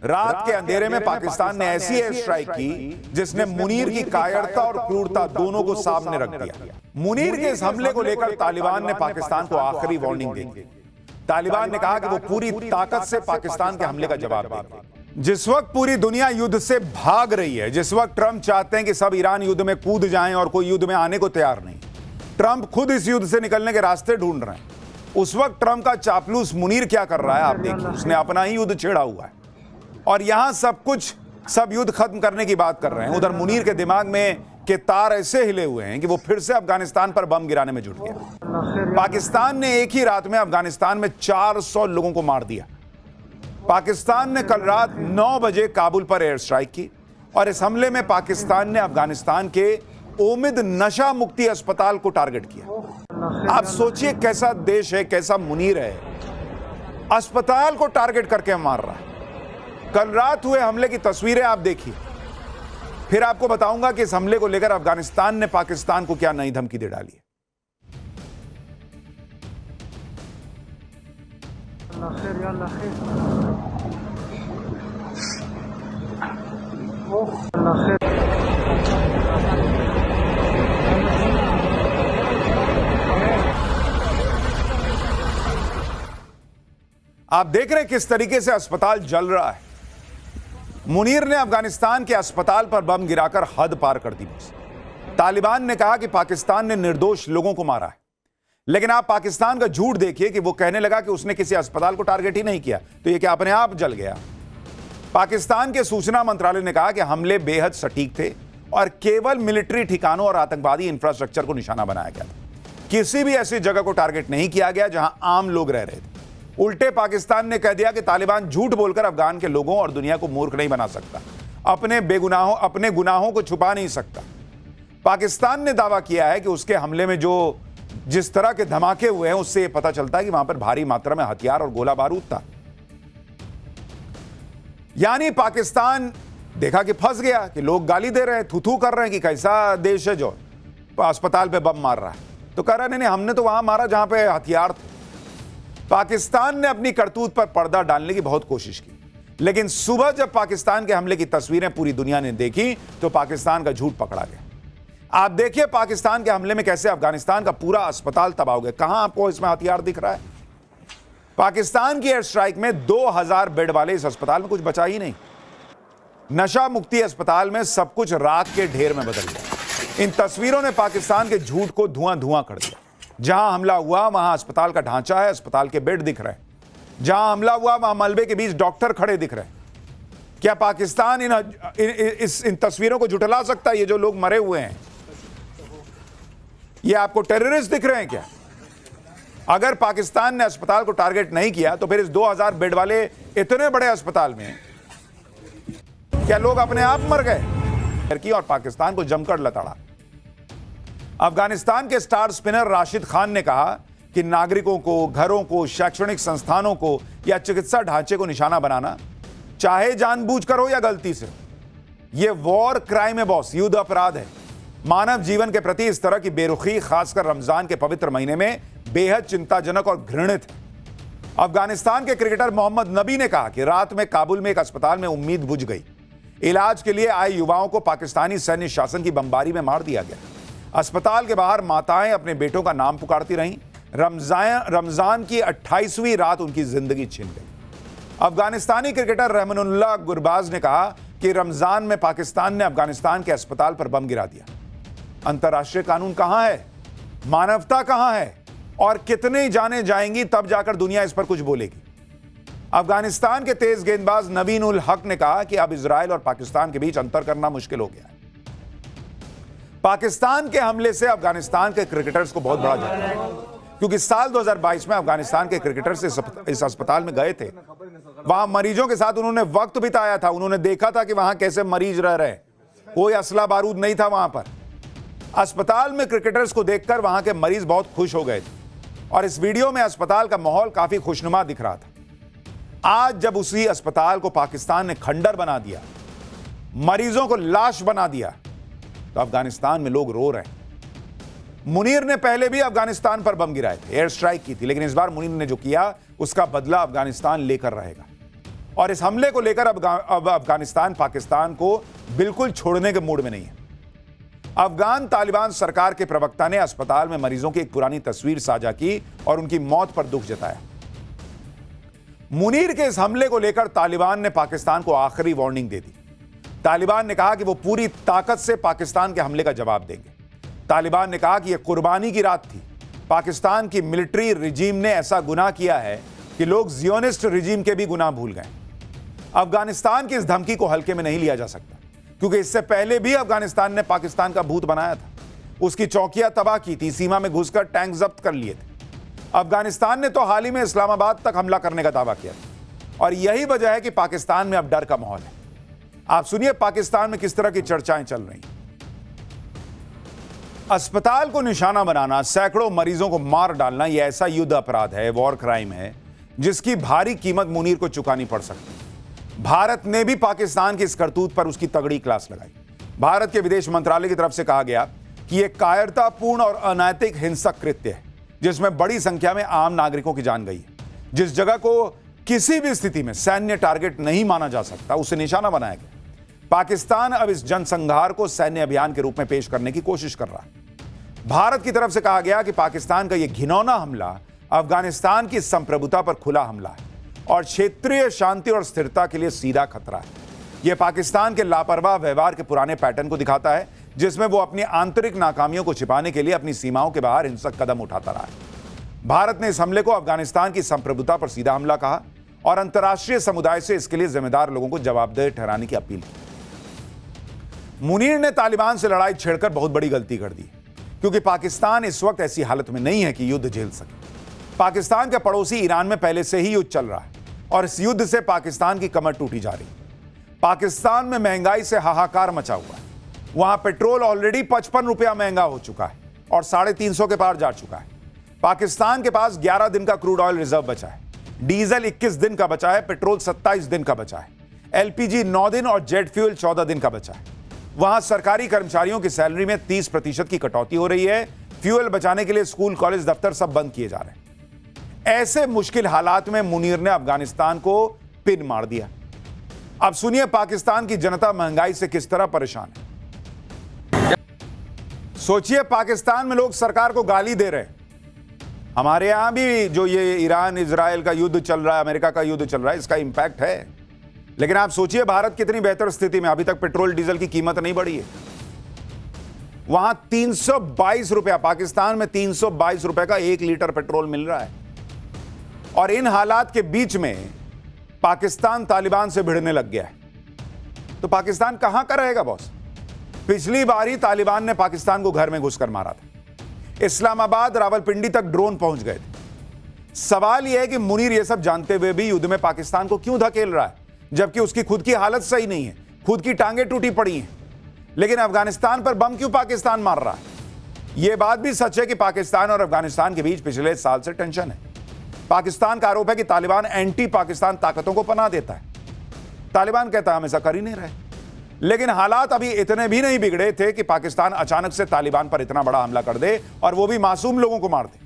रात के अंधेरे में पाकिस्तान ने ऐसी एयर स्ट्राइक की जिसने मुनीर की कायरता और क्रूरता दोनों को सामने रख दिया। मुनीर के इस हमले को लेकर तालिबान ने पाकिस्तान को आखिरी वार्निंग दी। तालिबान ने कहा कि वो पूरी ताकत से पाकिस्तान के हमले का जवाब देगा। जिस वक्त पूरी दुनिया युद्ध से भाग रही है, जिस वक्त ट्रंप चाहते हैं कि सब ईरान युद्ध में कूद जाएं और कोई युद्ध में आने को तैयार नहीं, ट्रंप खुद इस युद्ध से निकलने के रास्ते ढूंढ रहे हैं, उस वक्त ट्रंप का चापलूस मुनीर क्या कर रहा है आप देखिए। उसने अपना ही युद्ध छेड़ा हुआ है और यहां सब युद्ध खत्म करने की बात कर रहे हैं। उधर मुनीर के दिमाग में के तार ऐसे हिले हुए हैं कि वो फिर से अफगानिस्तान पर बम गिराने में जुट गया। पाकिस्तान ने एक ही रात में अफगानिस्तान में 400 लोगों को मार दिया। पाकिस्तान ने कल रात 9 बजे काबुल पर एयर स्ट्राइक की और इस हमले में पाकिस्तान ने अफगानिस्तान के उम्मीद नशा मुक्ति अस्पताल को टारगेट किया। आप सोचिए कैसा देश है, कैसा मुनीर है, अस्पताल को टारगेट करके मार रहा है। कल रात हुए हमले की तस्वीरें आप देखिए, फिर आपको बताऊंगा कि इस हमले को लेकर अफगानिस्तान ने पाकिस्तान को क्या नई धमकी दे डाली है। आप देख रहे हैं किस तरीके से अस्पताल जल रहा है। मुनीर ने अफगानिस्तान के अस्पताल पर बम गिराकर हद पार कर दी। तालिबान ने कहा कि पाकिस्तान ने निर्दोष लोगों को मारा है, लेकिन आप पाकिस्तान का झूठ देखिए कि वो कहने लगा कि उसने किसी अस्पताल को टारगेट ही नहीं किया, तो ये क्या अपने आप जल गया। पाकिस्तान के सूचना मंत्रालय ने कहा कि हमले बेहद सटीक थे और केवल मिलिट्री ठिकानों और आतंकवादी इंफ्रास्ट्रक्चर को निशाना बनाया गया था। किसी भी ऐसी जगह को टारगेट नहीं किया गया जहां आम लोग रह रहे थे। उल्टे पाकिस्तान ने कह दिया कि तालिबान झूठ बोलकर अफगान के लोगों और दुनिया को मूर्ख नहीं बना सकता, अपने गुनाहों को छुपा नहीं सकता। पाकिस्तान ने दावा किया है कि उसके हमले में जिस तरह के धमाके हुए हैं उससे यह पता चलता है कि वहां पर भारी मात्रा में हथियार और गोला बारूद था। यानी पाकिस्तान देखा कि फंस गया, कि लोग गाली दे रहे हैं, थू कर रहे हैं कि कैसा देश है जो अस्पताल पे बम मार रहा है, तो कह रहा नहीं हमने तो वहां मारा जहां पे हथियार थे। पाकिस्तान ने अपनी करतूत पर पर्दा डालने की बहुत कोशिश की, लेकिन सुबह जब पाकिस्तान के हमले की तस्वीरें पूरी दुनिया ने देखी तो पाकिस्तान का झूठ पकड़ा गया। आप देखिए पाकिस्तान के हमले में कैसे अफगानिस्तान का पूरा अस्पताल तबाह हो गया। कहां आपको इसमें हथियार दिख रहा है? पाकिस्तान की एयर स्ट्राइक में 2000 बेड वाले इस अस्पताल में कुछ बचा ही नहीं। नशा मुक्ति अस्पताल में सब कुछ राख के ढेर में बदल गया। इन तस्वीरों ने पाकिस्तान के झूठ को धुआं कर दिया। जहां हमला हुआ वहां अस्पताल का ढांचा है, अस्पताल के बेड दिख रहे हैं। जहां हमला हुआ वहां मलबे के बीच डॉक्टर खड़े दिख रहे हैं। क्या पाकिस्तान इन तस्वीरों को झुठला सकता है? ये जो लोग मरे हुए हैं, ये आपको टेररिस्ट दिख रहे हैं क्या? अगर पाकिस्तान ने अस्पताल को टारगेट नहीं किया तो फिर इस 2000 बेड वाले इतने बड़े अस्पताल में क्या लोग अपने आप मर गए? और पाकिस्तान को जमकर लताड़ा। अफगानिस्तान के स्टार स्पिनर राशिद खान ने कहा कि नागरिकों को, घरों को, शैक्षणिक संस्थानों को या चिकित्सा ढांचे को निशाना बनाना, चाहे जानबूझकर हो या गलती से, यह वॉर क्राइम है बॉस, युद्ध अपराध है। मानव जीवन के प्रति इस तरह की बेरुखी खासकर रमजान के पवित्र महीने में बेहद चिंताजनक और घृणित है। अफगानिस्तान के क्रिकेटर मोहम्मद नबी ने कहा कि रात में काबुल में एक अस्पताल में उम्मीद बुझ गई। इलाज के लिए आए युवाओं को पाकिस्तानी सैन्य शासन की बमबारी में मार दिया गया। अस्पताल के बाहर माताएं अपने बेटों का नाम पुकारती रहीं। रमजान की 28वीं रात उनकी जिंदगी छिन गई। अफगानिस्तानी क्रिकेटर रहमानुल्लाह गुरबाज ने कहा कि रमजान में पाकिस्तान ने अफगानिस्तान के अस्पताल पर बम गिरा दिया। अंतर्राष्ट्रीय कानून कहां है? मानवता कहां है? और कितने जाने जाएंगी तब जाकर दुनिया इस पर कुछ बोलेगी। अफगानिस्तान के तेज गेंदबाज नवीन उल हक ने कहा कि अब इजराइल और पाकिस्तान के बीच अंतर करना मुश्किल हो गया है। पाकिस्तान के हमले से अफगानिस्तान के क्रिकेटर्स को बहुत बड़ा झटका है, क्योंकि साल 2022 में अफगानिस्तान के क्रिकेटर्स इस अस्पताल में गए थे। वहां मरीजों के साथ उन्होंने वक्त बिताया था। उन्होंने देखा था कि वहां कैसे मरीज रह रहे हैं। कोई असला बारूद नहीं था वहां पर। अस्पताल में क्रिकेटर्स को देखकर वहां के मरीज बहुत खुश हो गए थे और इस वीडियो में अस्पताल का माहौल काफी खुशनुमा दिख रहा था। आज जब उसी अस्पताल को पाकिस्तान ने खंडर बना दिया, मरीजों को लाश बना दिया, तो अफगानिस्तान में लोग रो रहे हैं। मुनीर ने पहले भी अफगानिस्तान पर बम गिराए थे, एयर स्ट्राइक की थी, लेकिन इस बार मुनीर ने जो किया उसका बदला अफगानिस्तान लेकर रहेगा। और इस हमले को लेकर अब अफगानिस्तान पाकिस्तान को बिल्कुल छोड़ने के मूड में नहीं है। अफगान तालिबान सरकार के प्रवक्ता ने अस्पताल में मरीजों की एक पुरानी तस्वीर साझा की और उनकी मौत पर दुख जताया। मुनीर के इस हमले को लेकर तालिबान ने पाकिस्तान को आखिरी वार्निंग दे दी। तालिबान ने कहा कि वो पूरी ताकत से पाकिस्तान के हमले का जवाब देंगे। तालिबान ने कहा कि यह कुर्बानी की रात थी। पाकिस्तान की मिलिट्री रिजीम ने ऐसा गुनाह किया है कि लोग जियोनिस्ट रिजीम के भी गुनाह भूल गए। अफगानिस्तान की इस धमकी को हल्के में नहीं लिया जा सकता, क्योंकि इससे पहले भी अफगानिस्तान ने पाकिस्तान का भूत बनाया था। उसकी चौकियां तबाह की थी, सीमा में घुसकर टैंक जब्त कर लिए थे। अफगानिस्तान ने तो हाल ही में इस्लामाबाद तक हमला करने का दावा किया था, और यही वजह है कि पाकिस्तान में अब डर का माहौल है। आप सुनिए पाकिस्तान में किस तरह की चर्चाएं चल रही हैं। अस्पताल को निशाना बनाना, सैकड़ों मरीजों को मार डालना, यह ऐसा युद्ध अपराध है, वॉर क्राइम है, जिसकी भारी कीमत मुनीर को चुकानी पड़ सकती है। भारत ने भी पाकिस्तान की इस करतूत पर उसकी तगड़ी क्लास लगाई। भारत के विदेश मंत्रालय की तरफ से कहा गया कि यह कायरतापूर्ण और अनैतिक हिंसक कृत्य है, जिसमें बड़ी संख्या में आम नागरिकों की जान गई है। जिस जगह को किसी भी स्थिति में सैन्य टारगेट नहीं माना जा सकता, उसे निशाना बनाया गया। पाकिस्तान अब इस जनसंहार को सैन्य अभियान के रूप में पेश करने की कोशिश कर रहा है। भारत की तरफ से कहा गया कि पाकिस्तान का यह घिनौना हमला अफगानिस्तान की संप्रभुता पर खुला हमला है और क्षेत्रीय शांति और स्थिरता के लिए सीधा खतरा है। यह पाकिस्तान के लापरवाह व्यवहार के पुराने पैटर्न को दिखाता है, जिसमें वो अपनी आंतरिक नाकामियों को छिपाने के लिए अपनी सीमाओं के बाहर हिंसक कदम उठाता रहा है। भारत ने इस हमले को अफगानिस्तान की संप्रभुता पर सीधा हमला कहा और अंतर्राष्ट्रीय समुदाय से इसके लिए जिम्मेदार लोगों को जवाबदेह ठहराने की अपील की। मुनीर ने तालिबान से लड़ाई छेड़कर बहुत बड़ी गलती कर दी, क्योंकि पाकिस्तान इस वक्त ऐसी हालत में नहीं है कि युद्ध झेल सके। पाकिस्तान के पड़ोसी ईरान में पहले से ही युद्ध चल रहा है और इस युद्ध से पाकिस्तान की कमर टूटी जा रही है। पाकिस्तान में महंगाई से हाहाकार मचा हुआ है। वहां पेट्रोल ऑलरेडी 55 रुपया महंगा हो चुका है और 350 के पार जा चुका है। पाकिस्तान के पास 11 दिन का क्रूड ऑयल रिजर्व बचा है, डीजल 21 दिन का बचा है, पेट्रोल 27 दिन का बचा है, एलपीजी 9 दिन और जेट फ्यूल 14 दिन का बचा है। वहां सरकारी कर्मचारियों की सैलरी में 30% की कटौती हो रही है। फ्यूल बचाने के लिए स्कूल, कॉलेज, दफ्तर सब बंद किए जा रहे हैं। ऐसे मुश्किल हालात में मुनीर ने अफगानिस्तान को पिन मार दिया। अब सुनिए पाकिस्तान की जनता महंगाई से किस तरह परेशान है। सोचिए पाकिस्तान में लोग सरकार को गाली दे रहे हैं। हमारे यहां भी जो ये ईरान इजराइल का युद्ध चल रहा है, अमेरिका का युद्ध चल रहा है, इसका इंपैक्ट है। लेकिन आप सोचिए भारत कितनी बेहतर स्थिति में, अभी तक पेट्रोल डीजल की कीमत नहीं बढ़ी है। वहां 322 रुपया, पाकिस्तान में 322 रुपए का 1 लीटर पेट्रोल मिल रहा है। और इन हालात के बीच में पाकिस्तान तालिबान से भिड़ने लग गया है। तो पाकिस्तान कहां का रहेगा बॉस? पिछली बार ही तालिबान ने पाकिस्तान को घर में घुसकर मारा था। इस्लामाबाद, रावलपिंडी तक ड्रोन पहुंच गए थे। सवाल यह है कि मुनीर यह सब जानते हुए भी युद्ध में पाकिस्तान को क्यों धकेल रहा है, जबकि उसकी खुद की हालत सही नहीं है, खुद की टांगें टूटी पड़ी हैं। लेकिन अफगानिस्तान पर बम क्यों पाकिस्तान मार रहा है? यह बात भी सच है कि पाकिस्तान और अफगानिस्तान के बीच पिछले साल से टेंशन है। पाकिस्तान का आरोप है कि तालिबान एंटी पाकिस्तान ताकतों को पनाह देता है। तालिबान कहता है हम ऐसा कर ही नहीं रहे। लेकिन हालात अभी इतने भी नहीं बिगड़े थे कि पाकिस्तान अचानक से तालिबान पर इतना बड़ा हमला कर दे और वो भी मासूम लोगों को मार दे।